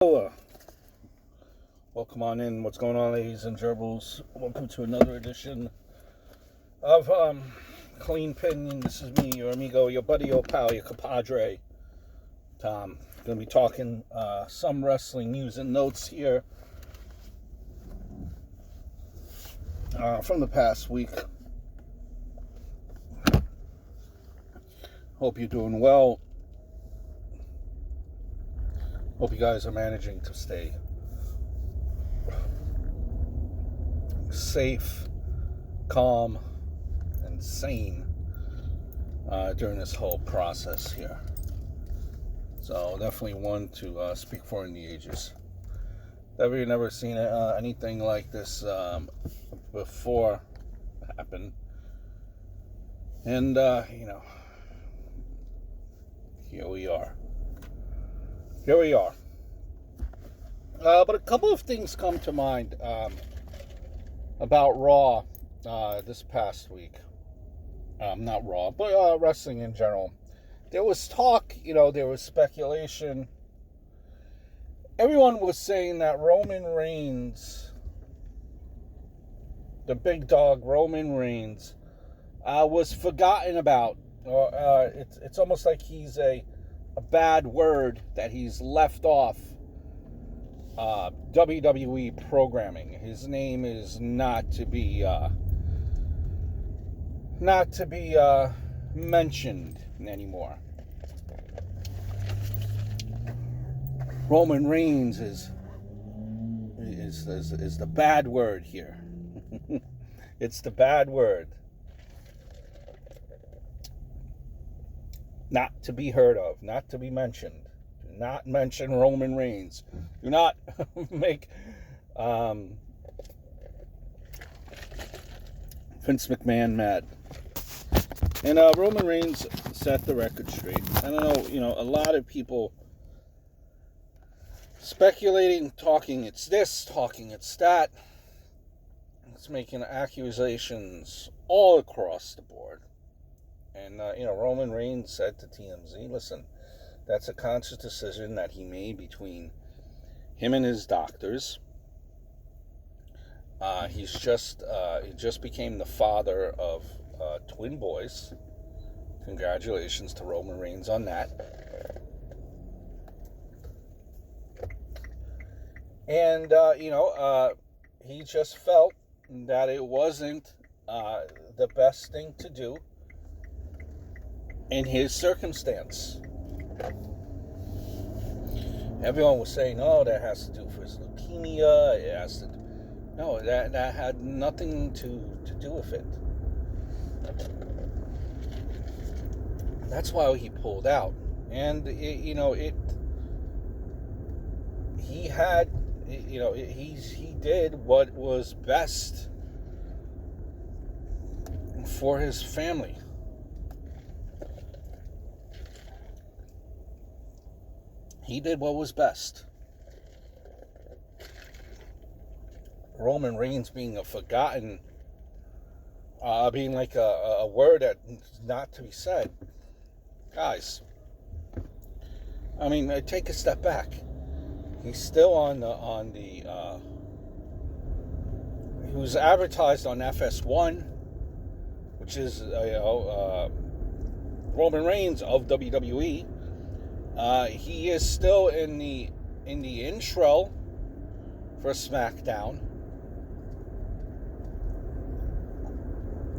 Hello. Welcome on in. What's going on, ladies and gerbils? Welcome to another edition of Cleanpin. This is me, your amigo, your buddy, your pal, your compadre, Tom. Going to be talking some wrestling news and notes here from the past week. Hope you're doing well. Hope you guys are managing to stay safe, calm, and sane during this whole process here. So definitely one to speak for in the ages. Never seen anything like this before happen. And, here we are. But a couple of things come to mind about Raw this past week. Not Raw, but wrestling in general. There was talk, there was speculation. Everyone was saying that Roman Reigns, the big dog Roman Reigns, was forgotten about. It's almost like he's a bad word that he's left off WWE programming. His name is not to be mentioned anymore. Roman Reigns is the bad word here. It's the bad word. Not to be heard of, not to be mentioned. Do not mention Roman Reigns. Do not make Vince McMahon mad. And Roman Reigns set the record straight. I don't know, a lot of people speculating, talking it's this, talking it's that. It's making accusations all across the board. And, Roman Reigns said to TMZ, listen, that's a conscious decision that he made between him and his doctors. He just became the father of twin boys. Congratulations to Roman Reigns on that. And, he just felt that it wasn't the best thing to do in his circumstance. Everyone was saying, "Oh, that has to do with his leukemia. It has to." No, that had nothing to do with it. That's why he pulled out, and he did what was best for his family. He did what was best. Roman Reigns being a forgotten, being like a word that's not to be said. Guys, I mean, take a step back. He's still he was advertised on FS1, which is Roman Reigns of WWE. He is still in the intro for SmackDown.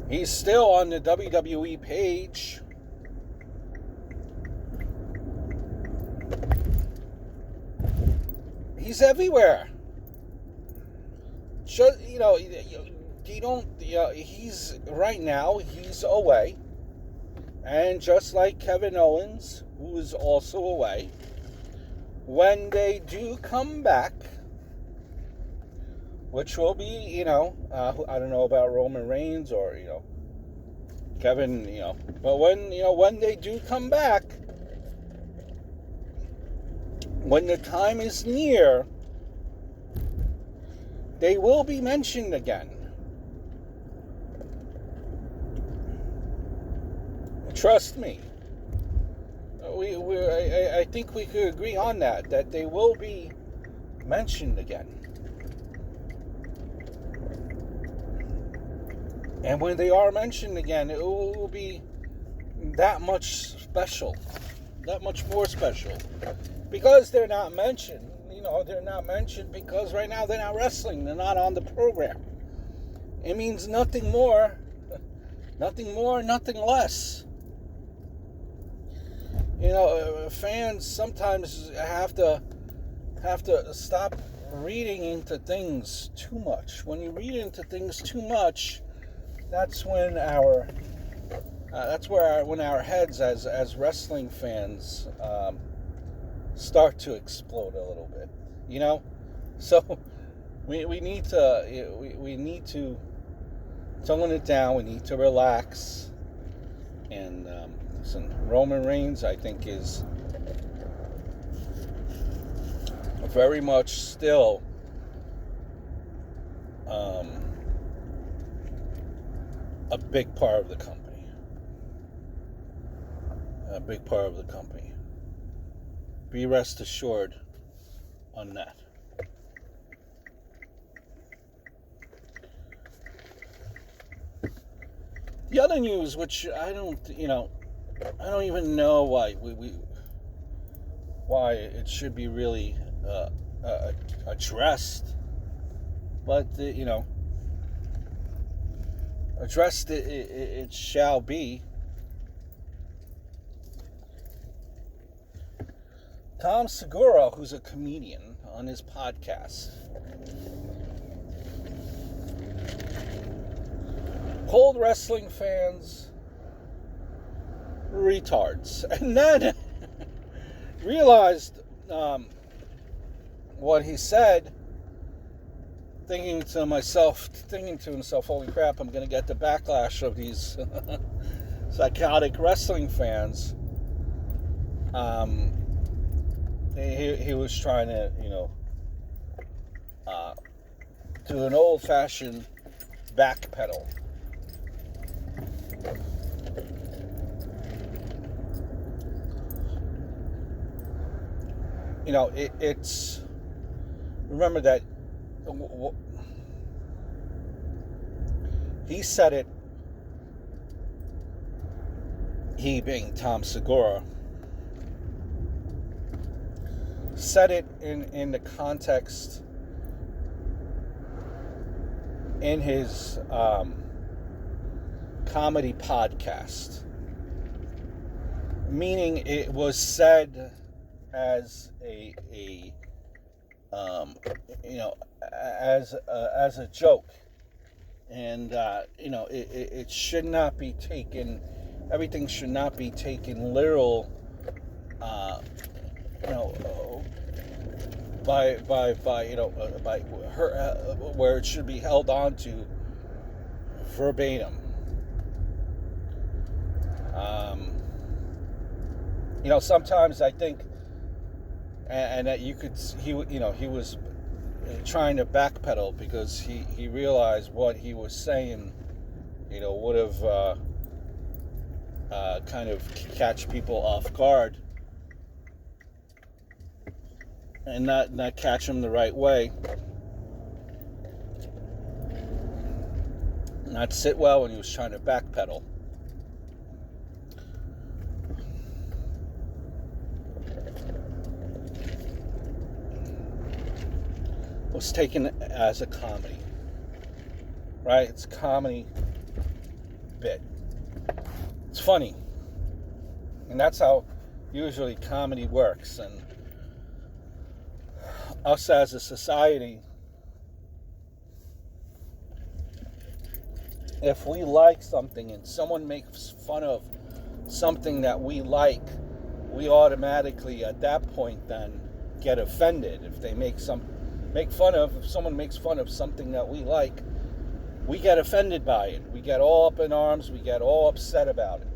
He's still on the WWE page. He's everywhere. Just, he's right now. He's away, and just like Kevin Owens, who is also away, when they do come back, which will be, I don't know about Roman Reigns or, Kevin, but when they do come back, when the time is near, they will be mentioned again. Trust me. I think we could agree on that they will be mentioned again. And when they are mentioned again, it will be that much special, that much more special. Because they're not mentioned. They're not mentioned because right now they're not wrestling. They're not on the program. It means nothing more, nothing less. Fans sometimes have to stop reading into things too much. When you read into things too much, that's when our heads as wrestling fans start to explode a little bit. So we need to tone it down. We need to relax. And listen, Roman Reigns, I think, is very much still a big part of the company. A big part of the company. Be rest assured on that. The other news, which I don't even know why it should be really addressed, but addressed it shall be. Tom Segura, who's a comedian, on his podcast, called wrestling fans retards, and then realized what he said, thinking to himself, holy crap, I'm going to get the backlash of these psychotic wrestling fans. He was trying to, do an old-fashioned backpedal. It's, remember that he said it, he being Tom Segura, said it in the context in his comedy podcast, meaning it was said as as a joke, and it should not be taken. Everything should not be taken literal. By her, where it should be held on to verbatim. Sometimes I think, and that you could, he was trying to backpedal because he realized what he was saying, would have kind of catch people off guard and not catch them the right way, not sit well when he was trying to backpedal. Was taken as a comedy, right? It's a comedy bit. It's funny, and that's how usually comedy works. And us as a society, if we like something and someone makes fun of something that we like, we automatically at that point then get offended. If they if someone makes fun of something that we like, we get offended by it. We get all up in arms, we get all upset about it.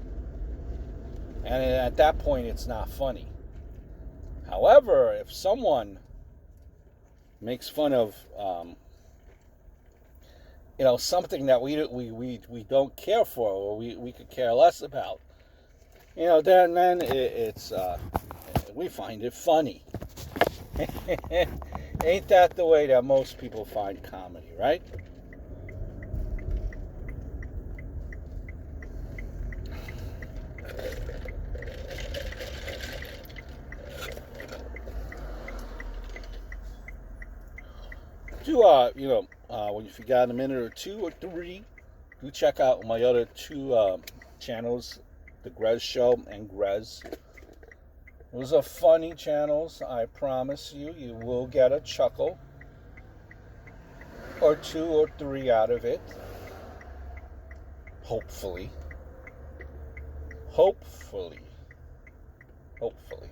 And at that point it's not funny. However, if someone makes fun of something that we don't care for, or we could care less about, then it's we find it funny. Ain't that the way that most people find comedy, right? Do when if you got a minute or two or three, do check out my other two channels, the Grez Show and Grez. Those are funny channels. I promise you, you will get a chuckle or two or three out of it. Hopefully. Hopefully. Hopefully.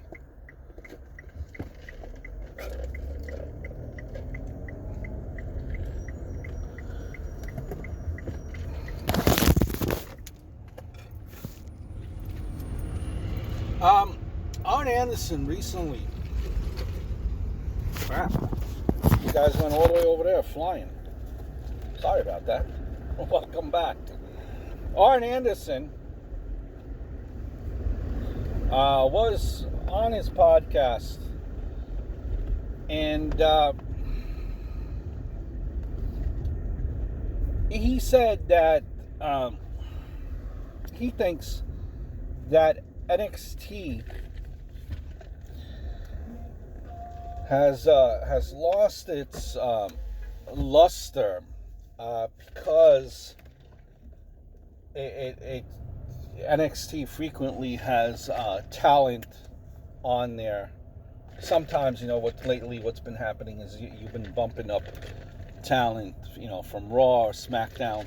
Arn Anderson recently. Crap. You guys went all the way over there flying. Sorry about that. Welcome back. Arn Anderson was on his podcast, and he said that he thinks that NXT has lost its luster because it NXT frequently has talent on there. Sometimes, what's been happening is you've been bumping up talent, from Raw or SmackDown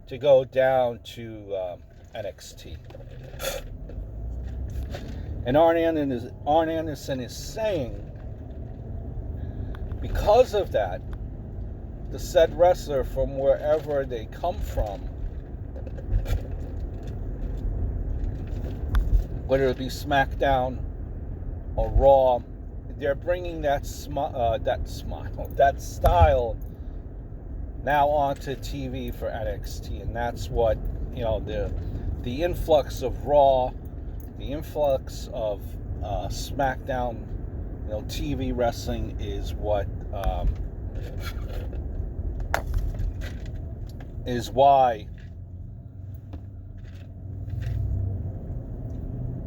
to go down to NXT. And Arn Anderson is saying, because of that, the said wrestler from wherever they come from, whether it be SmackDown or Raw, they're bringing that style now onto TV for NXT, and that's what the influx of Raw, the influx of SmackDown, TV wrestling is what is why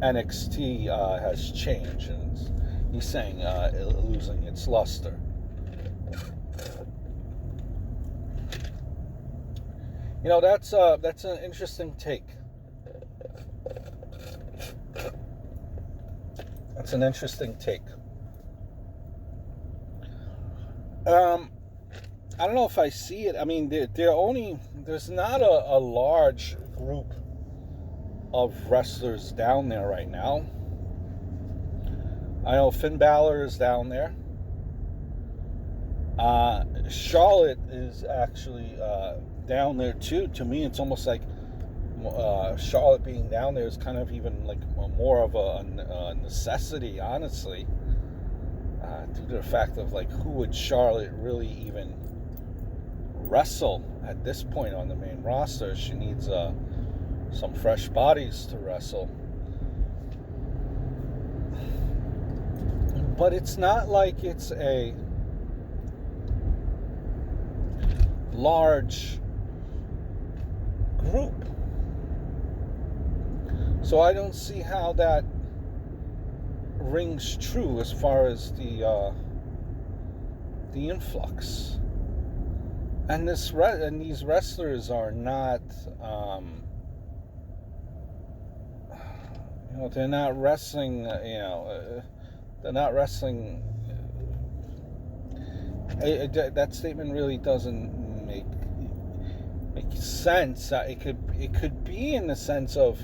NXT has changed, and he's saying losing its luster. That's an interesting take. That's an interesting take. I don't know if I see it. I mean, there's not a large group of wrestlers down there right now. I know Finn Balor is down there. Charlotte is actually down there too. To me, it's almost like Charlotte being down there is kind of even like more of a necessity, honestly, due to the fact of like who would Charlotte really even wrestle at this point on the main roster. She needs some fresh bodies to wrestle. But it's not like it's a large group. So I don't see how that rings true as far as the influx. And these wrestlers are not, they're not wrestling. They're not wrestling. That statement really doesn't make sense. It could be in the sense of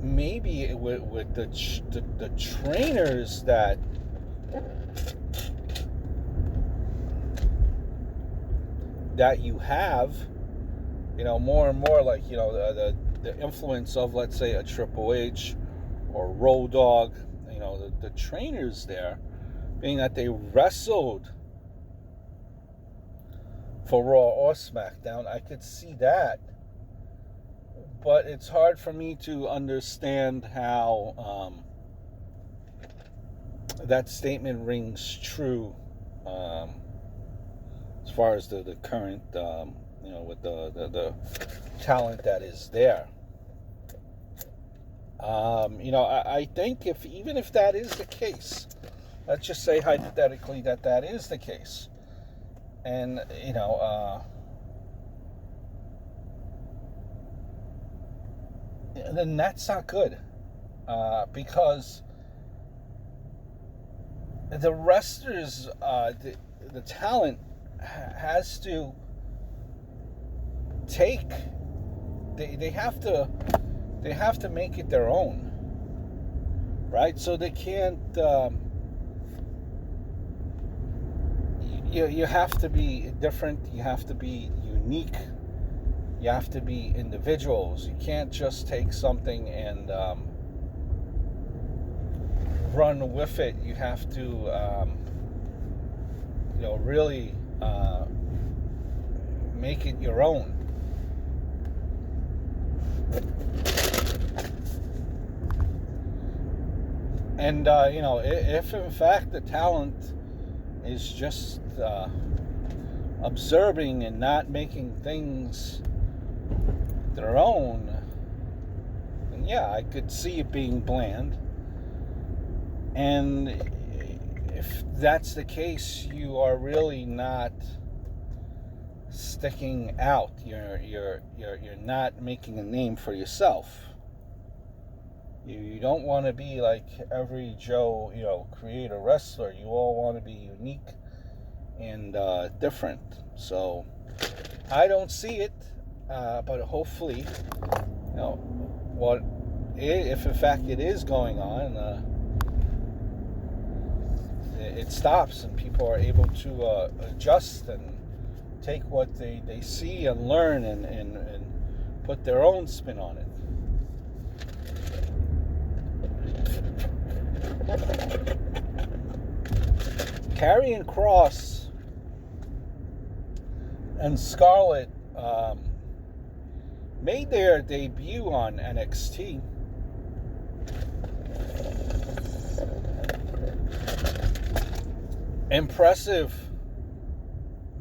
maybe with the trainers that you have, more and more like the influence of, let's say, a Triple H or Road Dogg, the trainers there, being that they wrestled for Raw or SmackDown. I could see that, but it's hard for me to understand how that statement rings true as far as the current, with the talent that is there. I think even if that is the case, let's just say hypothetically that is the case, and then that's not good, because the wrestlers, the talent has to take. They have to make it their own, right? So they can't. You have to be different. You have to be unique. You have to be individuals. You can't just take something and run with it. You have to, really make it your own. And if in fact the talent is just observing and not making things their own, then yeah, I could see it being bland. And if that's the case, you are really not sticking out. You're not making a name for yourself. You don't want to be like every Joe, creator wrestler. You all want to be unique and different. So I don't see it, but hopefully, if in fact it is going on, it stops and people are able to adjust and take what they see and learn and put their own spin on it. Karrion Kross and Scarlett made their debut on NXT. Impressive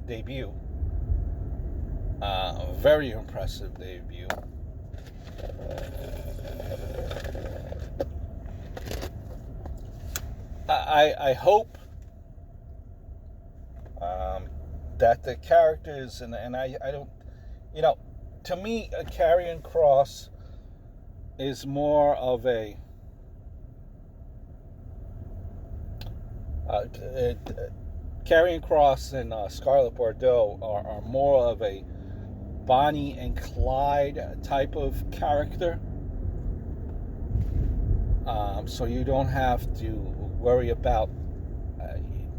debut. Very impressive debut. I hope that the characters and I don't, to me, Karrion Kross is more of a Karrion Kross and Scarlett Bordeaux are more of a Bonnie and Clyde type of character. So you don't have to worry about,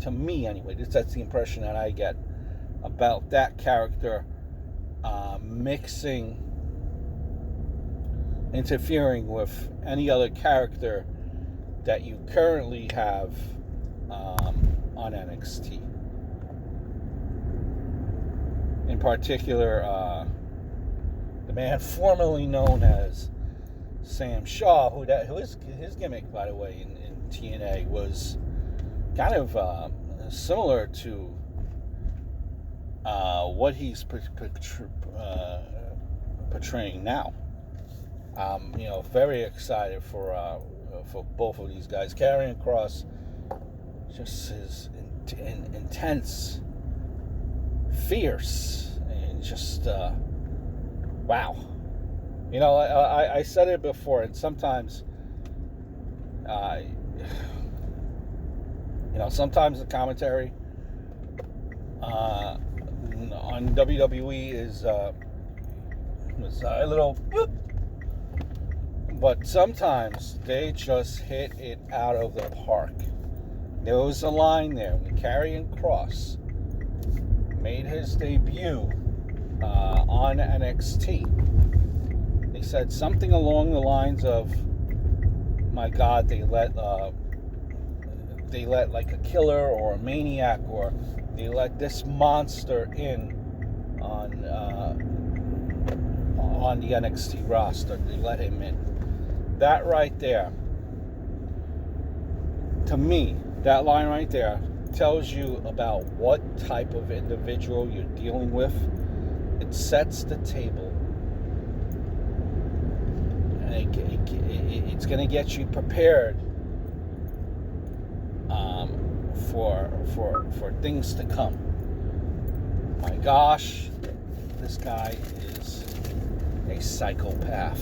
to me anyway, that's the impression that I get about that character interfering with any other character that you currently have on NXT. In particular, the man formerly known as Sam Shaw, who his gimmick, by the way, in TNA was kind of similar to what he's portraying now. Very excited for both of these guys. Karrion Kross, just his intense, fierce, and just wow. I said it before, and sometimes, sometimes the commentary on WWE is a little, but sometimes they just hit it out of the park. There was a line there when Karrion Kross made his debut on NXT. He said something along the lines of, "My God, they let like a killer or a maniac, or they let this monster in on the NXT roster. They let him in." That right there, to me, that line right there tells you about what type of individual you're dealing with. It sets the table. And it's going to get you prepared for things to come. My gosh, this guy is a psychopath.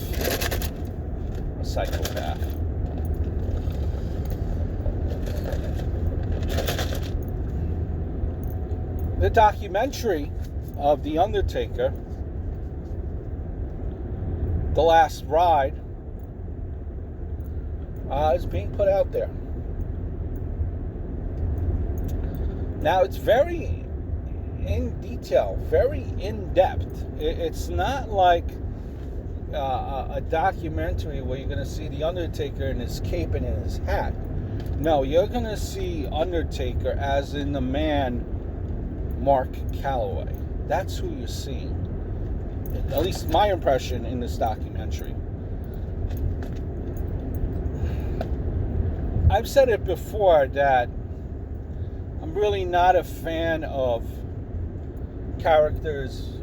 A psychopath. The documentary of The Undertaker, The Last Ride, is being put out there. Now, it's very in detail, very in-depth. It's not like a documentary where you're going to see The Undertaker in his cape and in his hat. No, you're going to see Undertaker as in the man Mark Calloway. That's who you're seeing. At least my impression in this documentary. I've said it before that I'm really not a fan of characters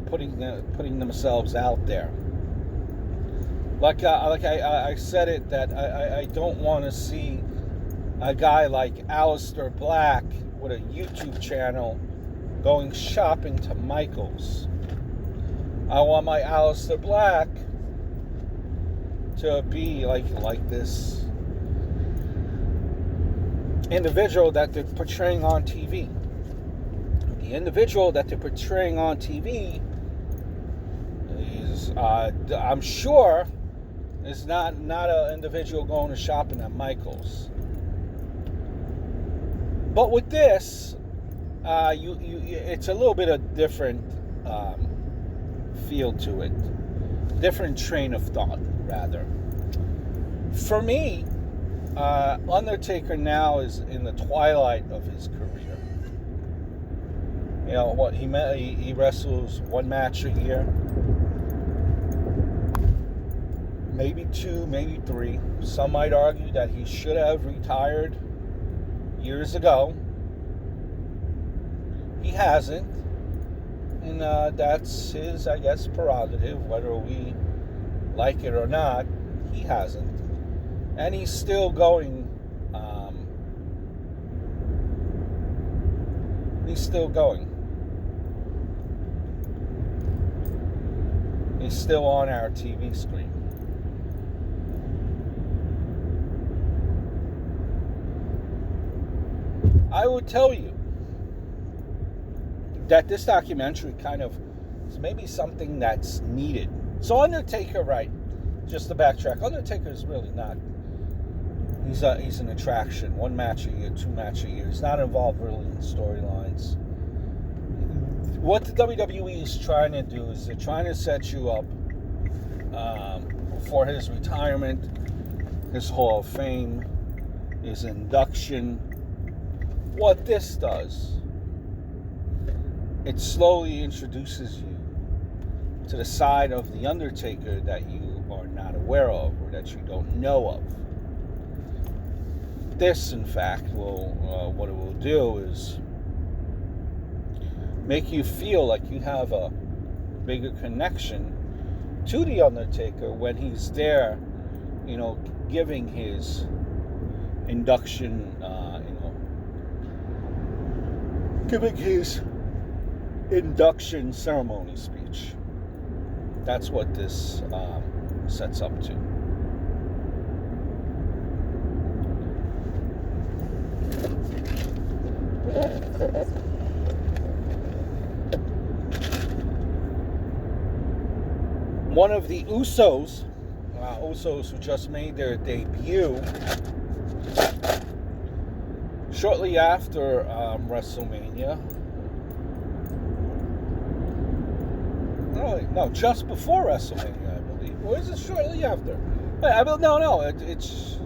putting themselves out there. Like I said it, that I don't want to see a guy like Aleister Black with a YouTube channel going shopping to Michael's. I want my Aleister Black to be like this individual that they're portraying on TV. The individual that they're portraying on TV is, I'm sure, is not an individual going to shopping at Michael's. But with this, it's a little bit of different feel to it, different train of thought, rather. For me, Undertaker now is in the twilight of his career. You know what he wrestles one match a year, maybe two, maybe three. Some might argue that he should have retired years ago. He hasn't, and that's his, I guess, prerogative, whether we like it or not. He hasn't. And he's still going. He's still going. He's still on our TV screen. I would tell you that this documentary kind of is maybe something that's needed. So Undertaker, right? Just to backtrack, Undertaker is really not. He's an attraction. One match a year, two match a year. He's not involved really in storylines. What the WWE is trying to do is they're trying to set you up for his retirement, his Hall of Fame, his induction. What this does, it slowly introduces you to the side of The Undertaker that you are not aware of or that you don't know of. This, in fact, what it will do is make you feel like you have a bigger connection to The Undertaker when he's there, giving his induction, giving his induction ceremony speech. That's what this sets up to. One of the Usos who just made their debut shortly after WrestleMania. No, just before WrestleMania, I believe. Or is it shortly after? It's...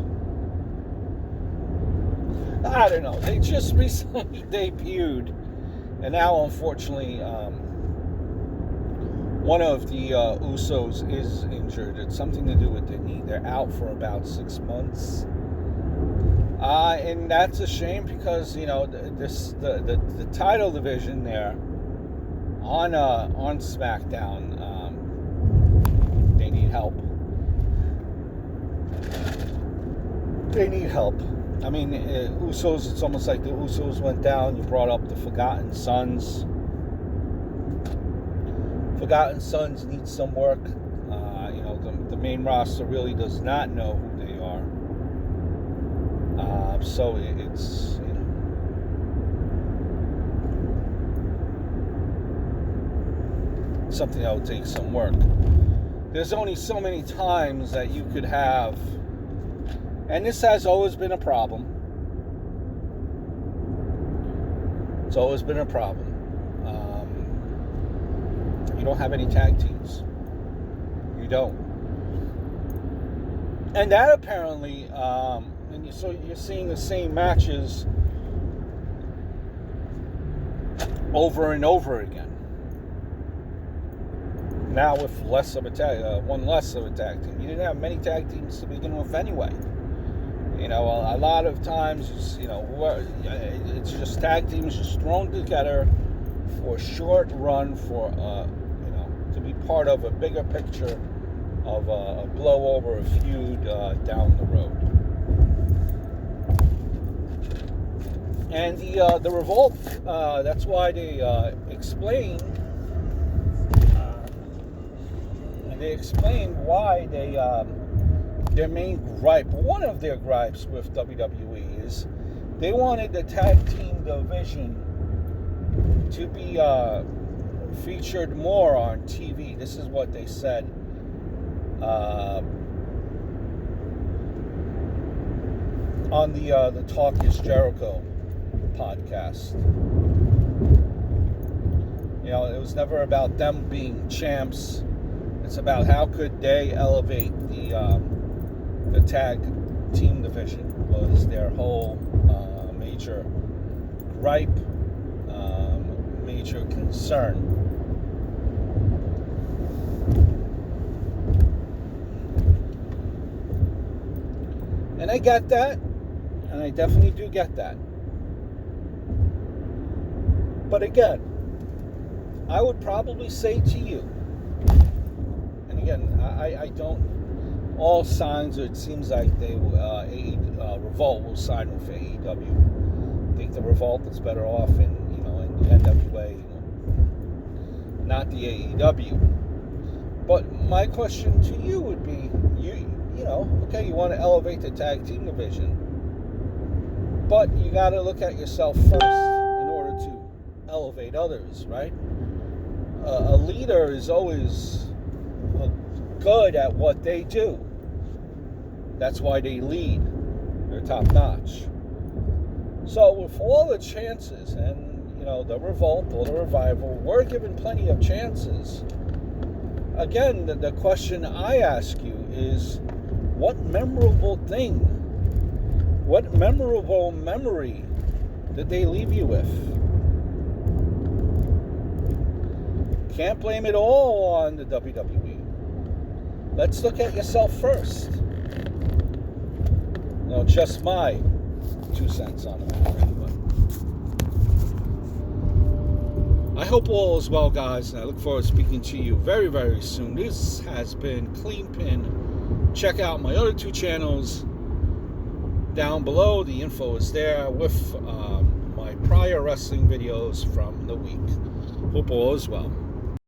I don't know. They just recently debuted, and now, unfortunately, one of the Usos is injured. It's something to do with their knee. They're out for about 6 months. And that's a shame because the title division there on SmackDown, they need help. They need help. I mean, Usos. It's almost like the Usos went down. You brought up the Forgotten Sons. Forgotten Sons need some work. The main roster really does not know who they are. So it's something that would take some work. There's only so many times that you could have, and this has always been a problem. It's always been a problem. You don't have any tag teams. You don't. And that apparently, so you're seeing the same matches over and over again. Now with one less of a tag team. You didn't have many tag teams to begin with anyway. A lot of times, it's just tag teams just thrown together for a short run to be part of a bigger picture of a blow over a feud down the road. And the Revolt, that's why they explain why their main gripe, one of their gripes with WWE is they wanted the tag team division to be featured more on TV. This is what they said. On the Talk is Jericho podcast. It was never about them being champs. It's about how could they elevate the tag team division was their whole major gripe, major concern. And I get that, and I definitely do get that. But again, I would probably say to you, and again, I don't, all signs, it seems like Revolt will sign with AEW. I think the Revolt is better off in the NWA, not the AEW. But my question to you would be, okay, you want to elevate the tag team division, but you got to look at yourself first in order to elevate others, right? A leader is always good at what they do. That's why they lead. They're top notch. So with all the chances, and the Revolt or the Revival were given plenty of chances. Again, the question I ask you is, what memorable thing, what memorable memory did they leave you with? Can't blame it all on the WWE. Let's look at yourself first. Just my 2 cents on the matter. I hope all is well, guys, and I look forward to speaking to you very, very soon. This has been Cleanpin. Check out my other 2 channels down below. The info is there with my prior wrestling videos from the week. Hope all is well.